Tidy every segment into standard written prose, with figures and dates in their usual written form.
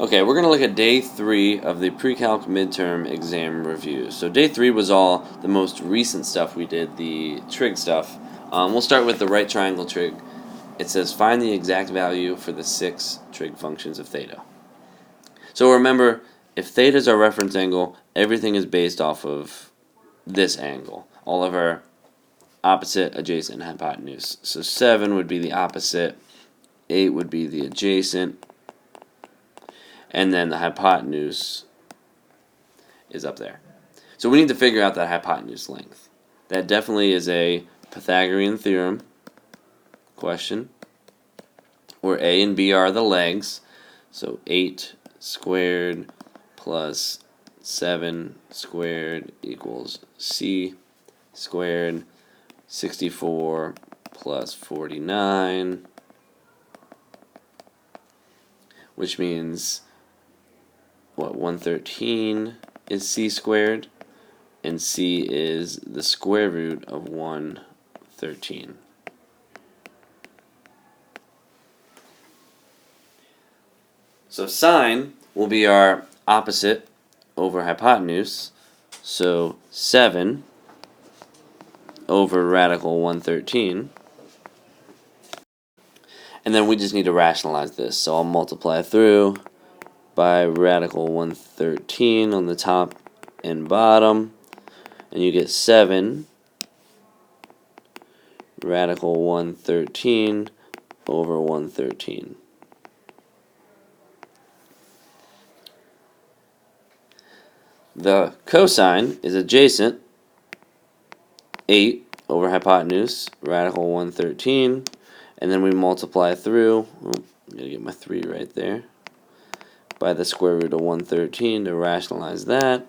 Okay, we're going to look at day 3 of the Precalc midterm exam review. So day 3 was all the most recent stuff we did, the trig stuff. We'll start with the right triangle trig. It says find the exact value for the 6 trig functions of theta. So remember, if theta is our reference angle, everything is based off of this angle. All of our opposite, adjacent, and hypotenuse. So 7 would be the opposite, 8 would be the adjacent, and then the hypotenuse is up there. So we need to figure out that hypotenuse length. That definitely is a Pythagorean theorem question, where A and B are the legs. So 8 squared plus 7 squared equals C squared. 64 plus 49, which means, 113 is C squared, and C is the square root of 113. So sine will be our opposite over hypotenuse, so 7 over radical 113. And then we just need to rationalize this. So I'll multiply through by radical 113 on the top and bottom. And you get 7 radical 113 over 113. The cosine is adjacent, 8 over hypotenuse, radical 113, and then we multiply through, gotta get my 3 right there, by the square root of 113 to rationalize that.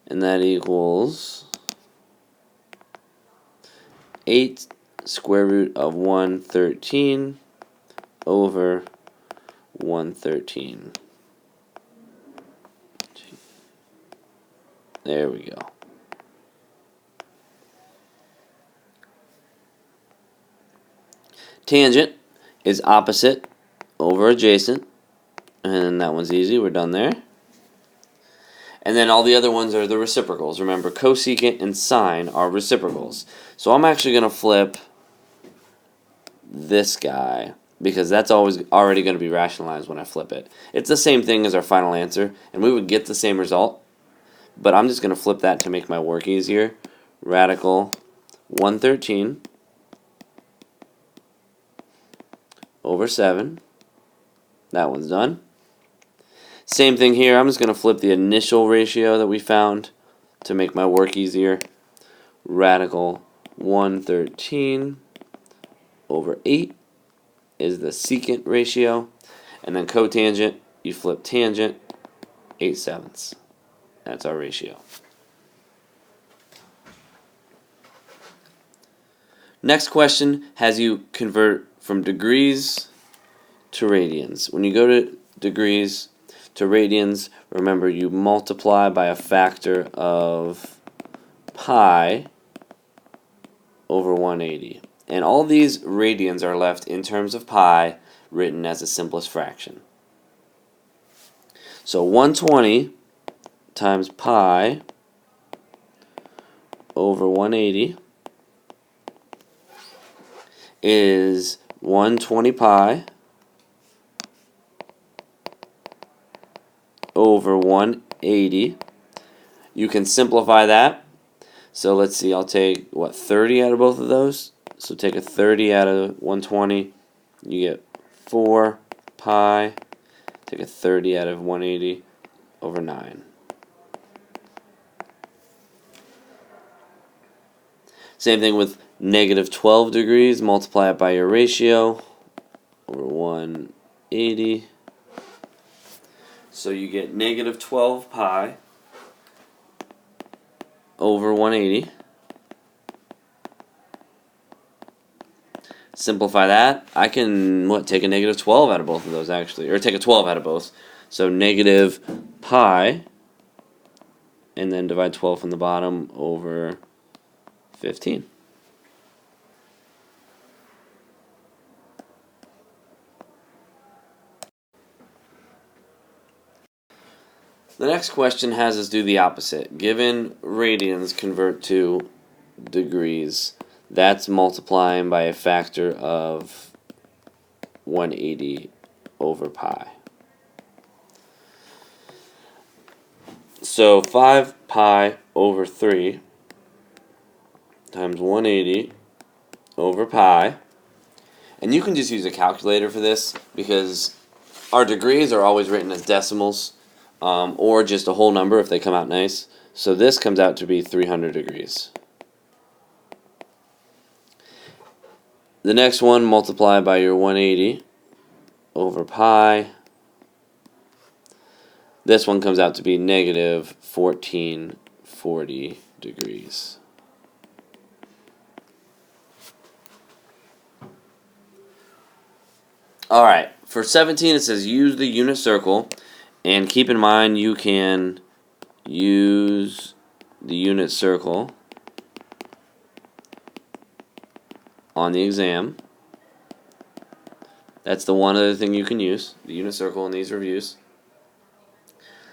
And that equals 8 square root of 113 over 113. There we go. Tangent is opposite over adjacent, and that one's easy, we're done there. And then all the other ones are the reciprocals. Remember, cosecant and sine are reciprocals. So I'm actually going to flip this guy, because that's already going to be rationalized when I flip it. It's the same thing as our final answer, and we would get the same result, but I'm just going to flip that to make my work easier. Radical 113 over 7. That one's done. Same thing here. I'm just going to flip the initial ratio that we found to make my work easier. Radical 113 over 8 is the secant ratio. And then cotangent, you flip tangent, 8/7. That's our ratio. Next question has you convert from degrees to radians. When you go to degrees to radians, remember you multiply by a factor of pi over 180. And all these radians are left in terms of pi, written as the simplest fraction. So 120 times pi over 180 is 120 pi over 180. You can simplify that. So let's see, I'll take, 30 out of both of those? So take a 30 out of 120, you get 4 pi. Take a 30 out of 180 over 9. Same thing with negative 12 degrees. Multiply it by your ratio over 180. So you get negative 12 pi over 180. Simplify that. I can, take a negative 12 out of both of those, actually. Or take a 12 out of both. So negative pi, and then divide 12 from the bottom over 15. The next question has us do the opposite. Given radians convert to degrees, that's multiplying by a factor of 180 over pi. So 5 pi over 3 times 180 over pi. And you can just use a calculator for this because our degrees are always written as decimals or just a whole number if they come out nice. So this comes out to be 300 degrees. The next one, multiply by your 180 over pi. This one comes out to be negative 1440 degrees. Alright, for 17 it says use the unit circle, and keep in mind you can use the unit circle on the exam. That's the one other thing you can use, the unit circle in these reviews.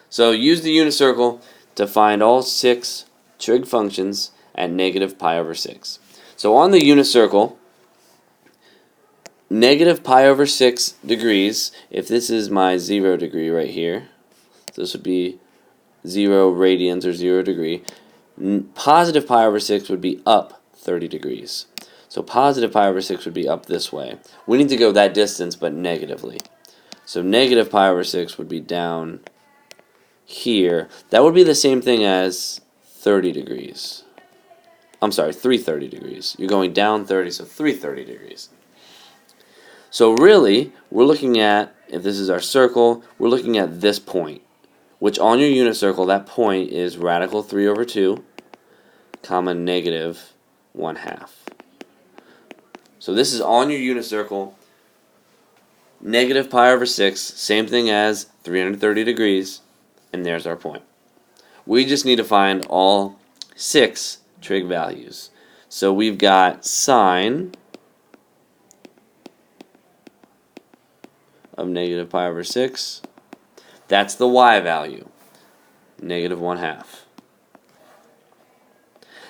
So use the unit circle to find all 6 trig functions at negative pi over 6. So on the unit circle, negative pi over 6 degrees, if this is my 0 degree right here, this would be 0 radians or 0 degree, positive pi over 6 would be up 30 degrees. So positive pi over 6 would be up this way. We need to go that distance, but negatively. So negative pi over 6 would be down here. That would be the same thing as 30 degrees. I'm sorry, 330 degrees. You're going down 30, so 330 degrees. So really, we're looking at, if this is our circle, we're looking at this point, which on your unit circle, that point is radical 3 over 2, comma negative 1/2. So this is on your unit circle, negative pi over 6, same thing as 330 degrees, and there's our point. We just need to find all 6 trig values. So we've got sine of negative pi over 6. That's the y value, negative 1/2.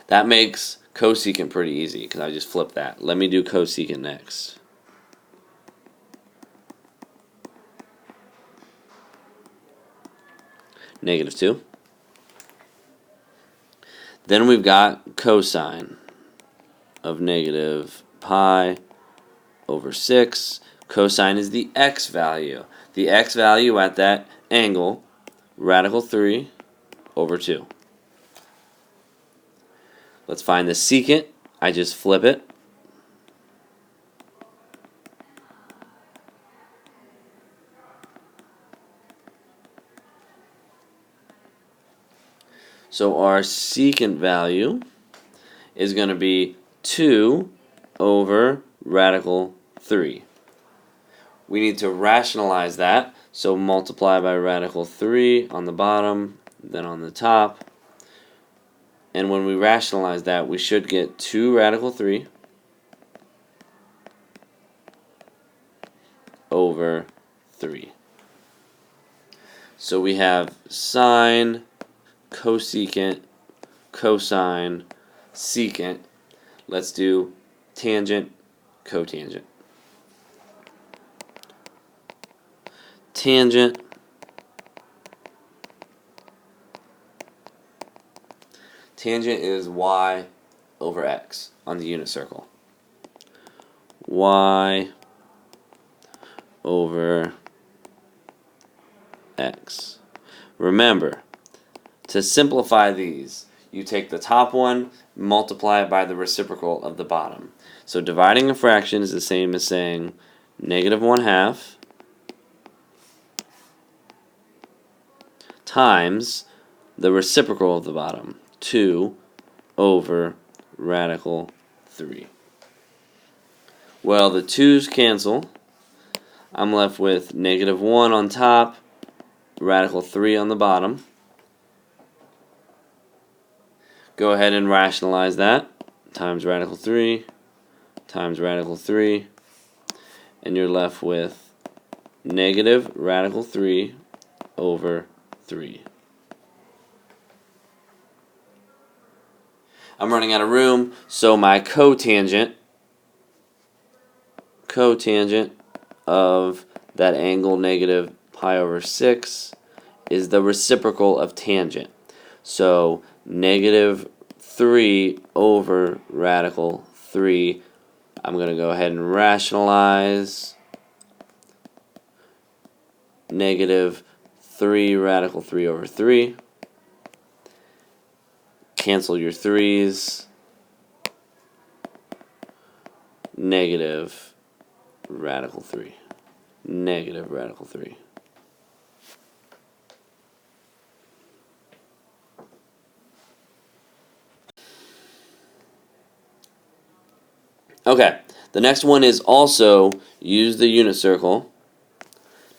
That makes cosecant pretty easy because I just flipped that. Let me do cosecant next. Negative 2. Then we've got cosine of negative pi over 6. Cosine is the x value. The x value at that angle, radical 3 over 2. Let's find the secant. I just flip it. So our secant value is going to be 2 over radical 3. We need to rationalize that, so multiply by radical 3 on the bottom, then on the top. And when we rationalize that, we should get 2 radical 3 over 3. So we have sine, cosecant, cosine, secant. Let's do tangent, cotangent. Tangent is y over x on the unit circle. Y over x. Remember, to simplify these, you take the top one, multiply it by the reciprocal of the bottom. So dividing a fraction is the same as saying negative 1/2 times the reciprocal of the bottom, 2 over radical 3. Well, the 2's cancel. I'm left with negative 1 on top, radical 3 on the bottom. Go ahead and rationalize that. Times radical 3 times radical 3. And you're left with negative radical 3 over 3. I'm running out of room, so my cotangent of that angle negative pi over 6 is the reciprocal of tangent. So negative 3 over radical 3. I'm going to go ahead and rationalize negative 3 radical 3 over 3. Cancel your 3's. Negative radical 3. Negative radical 3. Okay, the next one is also use the unit circle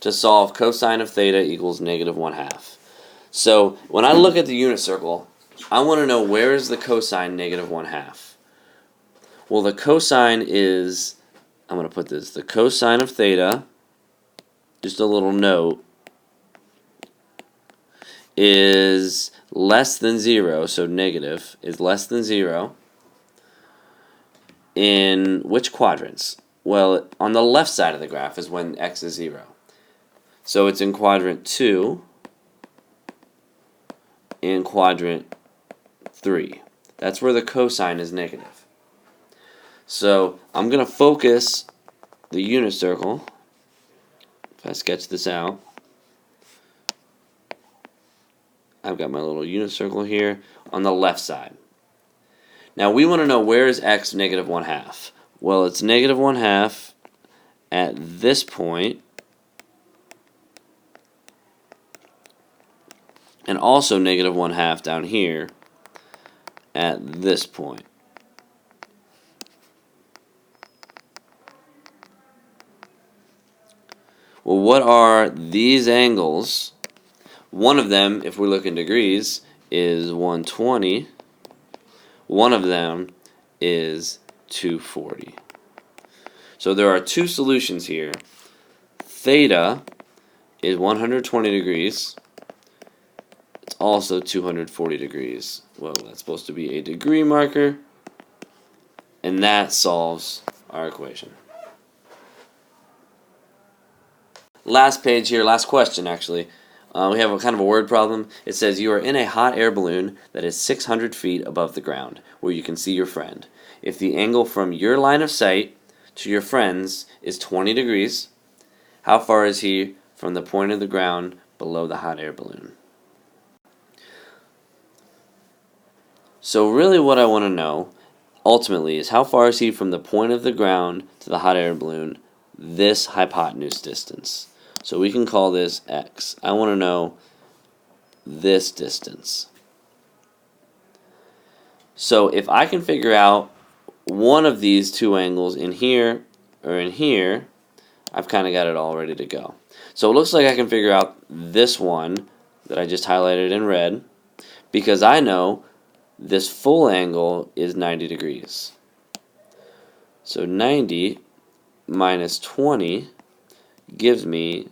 to solve cosine of theta equals negative 1/2. So when I look at the unit circle, I want to know where is the cosine negative 1/2. Well, the cosine is, I'm going to put this, the cosine of theta, just a little note, is less than 0, so negative is less than 0 in which quadrants? Well, on the left side of the graph is when x is 0. So it's in quadrant 2 and quadrant 3. That's where the cosine is negative. So I'm going to focus the unit circle. If I sketch this out, I've got my little unit circle here on the left side. Now we want to know where is x negative 1/2. Well, it's negative 1/2 at this point, and also negative 1/2 down here at this point. Well, what are these angles? One of them, if we look in degrees, is 120. One of them is 240. So there are two solutions here. Theta is 120 degrees. It's also 240 degrees. Well, that's supposed to be a degree marker. And that solves our equation. Last page here, last question actually. We have a kind of a word problem. It says you are in a hot air balloon that is 600 feet above the ground where you can see your friend. If the angle from your line of sight to your friend's is 20 degrees, how far is he from the point of the ground below the hot air balloon? So really what I want to know ultimately is how far is he from the point of the ground to the hot air balloon, this hypotenuse distance. So we can call this x. I want to know this distance. So if I can figure out one of these two angles in here or in here, I've kind of got it all ready to go. So it looks like I can figure out this one that I just highlighted in red because I know this full angle is 90 degrees. So 90 minus 20 gives me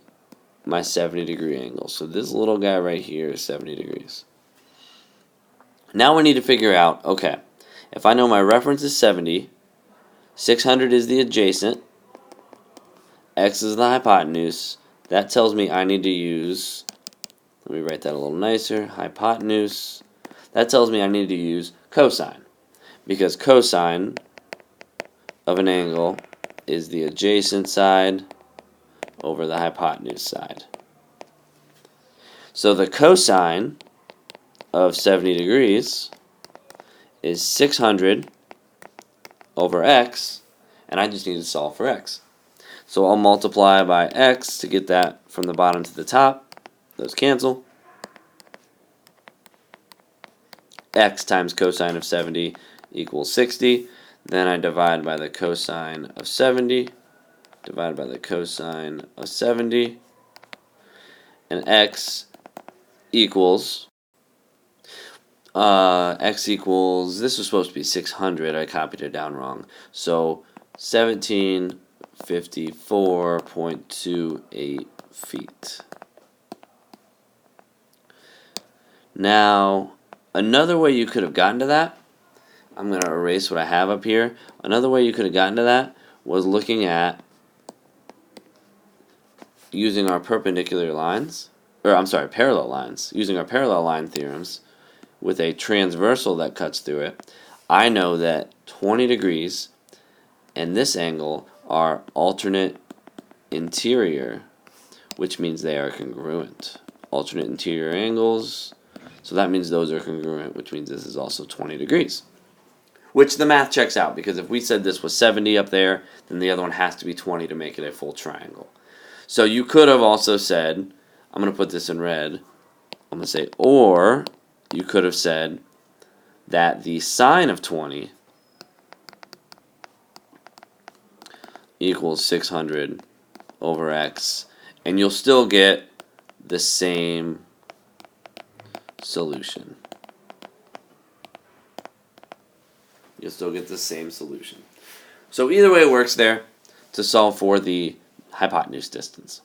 my 70 degree angle. So this little guy right here is 70 degrees. Now we need to figure out, okay, if I know my reference is 70, 600 is the adjacent, x is the hypotenuse, that tells me I need to use, let me write that a little nicer, hypotenuse, that tells me I need to use cosine, because cosine of an angle is the adjacent side over the hypotenuse side. So the cosine of 70 degrees is 600 over x, and I just need to solve for x. So I'll multiply by x to get that from the bottom to the top. Those cancel. X times cosine of 70 equals 60. Then I divide by the cosine of 70. Divided by the cosine of 70. And x equals, this was supposed to be 600. I copied it down wrong. So 1754.28 feet. Now, another way you could have gotten to that I'm going to erase what I have up here. Another way you could have gotten to that was looking at using our perpendicular lines, or I'm sorry, parallel lines, using our parallel line theorems with a transversal that cuts through it. I know that 20 degrees and this angle are alternate interior, which means they are congruent. Alternate interior angles, so that means those are congruent, which means this is also 20 degrees. Which the math checks out, because if we said this was 70 up there, then the other one has to be 20 to make it a full triangle. So you could have also said, I'm going to put this in red, I'm going to say, or you could have said that the sine of 20 equals 600 over x, and you'll still get the same solution. You'll still get the same solution. So either way it works there to solve for the hypotenuse distance.